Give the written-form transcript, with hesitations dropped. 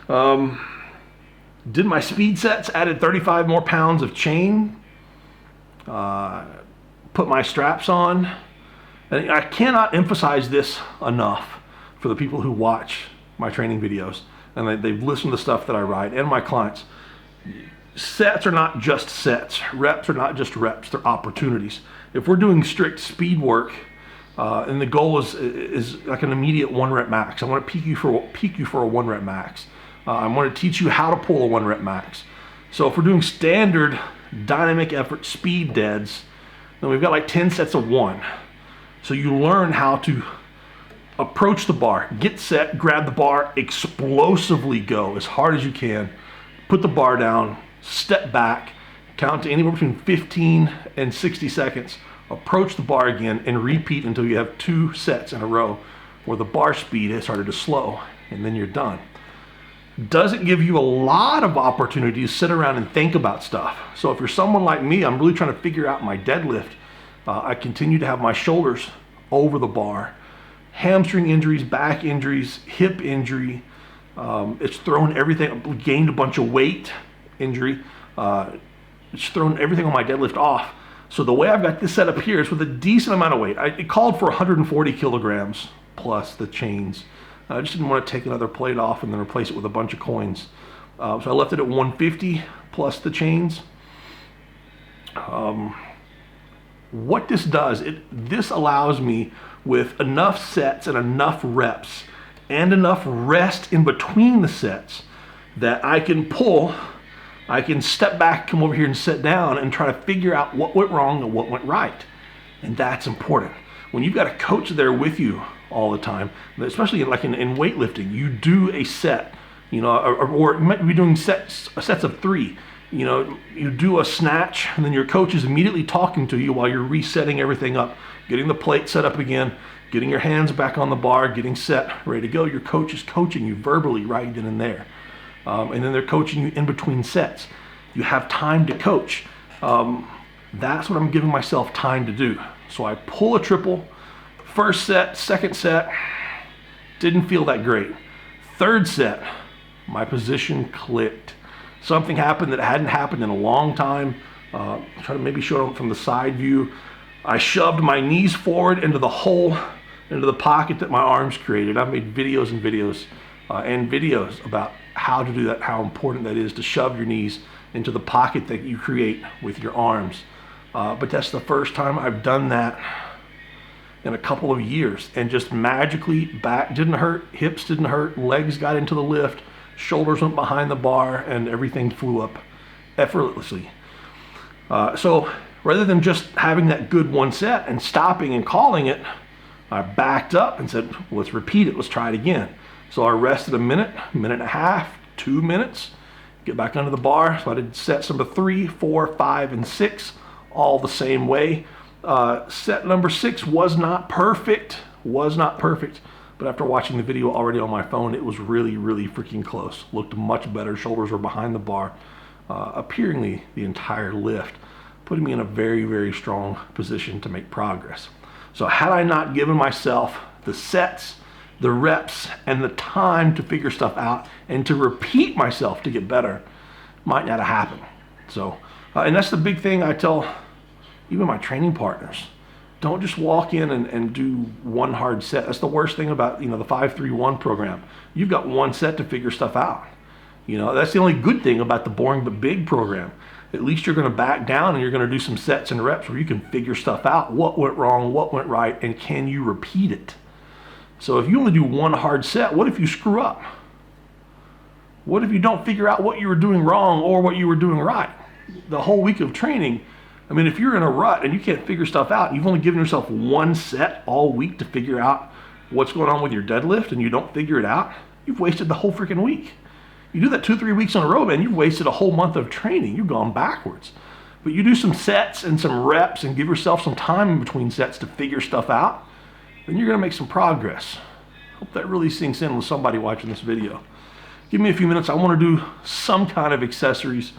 Did my speed sets, added 35 more pounds of chain, put my straps on. And I cannot emphasize this enough for the people who watch my training videos and they've listened to stuff that I write and my clients. Sets are not just sets. Reps are not just reps, they're opportunities. If we're doing strict speed work, and the goal is like an immediate 1 rep max. I want to peak you for a 1 rep max. I want to teach you how to pull a 1 rep max. So if we're doing standard dynamic effort speed deads, then we've got like 10 sets of 1. So you learn how to approach the bar, get set, grab the bar, explosively go as hard as you can, put the bar down, step back, count to anywhere between 15 and 60 seconds, approach the bar again, and repeat until you have 2 sets in a row where the bar speed has started to slow, and then you're done. Doesn't give you a lot of opportunity to sit around and think about stuff. So if you're someone like me, I'm really trying to figure out my deadlift. I continue to have my shoulders over the bar. Hamstring injuries, back injuries, hip injury. It's thrown everything, gained a bunch of weight injury. It's thrown everything on my deadlift off. So the way I've got this set up here is with a decent amount of weight. It called for 140 kilograms plus the chains. I just didn't want to take another plate off and then replace it with a bunch of coins. So I left it at 150 plus the chains. What this does, this allows me with enough sets and enough reps and enough rest in between the sets that I can pull, I can step back, come over here and sit down and try to figure out what went wrong and what went right. And that's important. When you've got a coach there with you all the time, especially like in weightlifting, you do a set, you know, or you might be doing sets of 3. You know, you do a snatch and then your coach is immediately talking to you while you're resetting everything up, getting the plate set up again, getting your hands back on the bar, getting set, ready to go. Your coach is coaching you verbally right then and there. And then they're coaching you in between sets. You have time to coach. That's what I'm giving myself time to do. So I pull a triple, first set, second set, didn't feel that great. Third set, my position clicked. Something happened that hadn't happened in a long time. Try to maybe show it from the side view. I shoved my knees forward into the hole, into the pocket that my arms created. I've made videos and videos and videos about how to do that, how important that is to shove your knees into the pocket that you create with your arms. But that's the first time I've done that in a couple of years, and just magically back didn't hurt, hips didn't hurt, legs got into the lift, shoulders went behind the bar, and everything flew up effortlessly. So rather than just having that good 1 set and stopping and calling it, I backed up and said, well, let's repeat it, let's try it again. So I rested a minute and a half, 2 minutes, get back under the bar. So I did sets number 3, 4, 5, and 6, all the same way. Set number 6 was not perfect, but after watching the video already on my phone, it was really, really freaking close. Looked much better, shoulders were behind the bar, appearingly the entire lift, putting me in a very, very strong position to make progress. So had I not given myself the sets, the reps, and the time to figure stuff out and to repeat myself to get better, might not have happened. So, and that's the big thing I tell even my training partners. Don't just walk in and do 1 hard set. That's the worst thing about, you know, the 5-3-1 program. You've got 1 set to figure stuff out. You know, that's the only good thing about the boring but big program. At least you're going to back down and you're going to do some sets and reps where you can figure stuff out. What went wrong, what went right, and can you repeat it? So if you only do 1 hard set, what if you screw up? What if you don't figure out what you were doing wrong or what you were doing right? The whole week of training, I mean, if you're in a rut and you can't figure stuff out, you've only given yourself 1 set all week to figure out what's going on with your deadlift, and you don't figure it out, you've wasted the whole freaking week. You do that 2-3 weeks in a row, man, you've wasted a whole month of training. You've gone backwards. But you do some sets and some reps and give yourself some time in between sets to figure stuff out, then you're gonna make some progress. Hope that really sinks in with somebody watching this video. Give me a few minutes. I wanna do some kind of accessories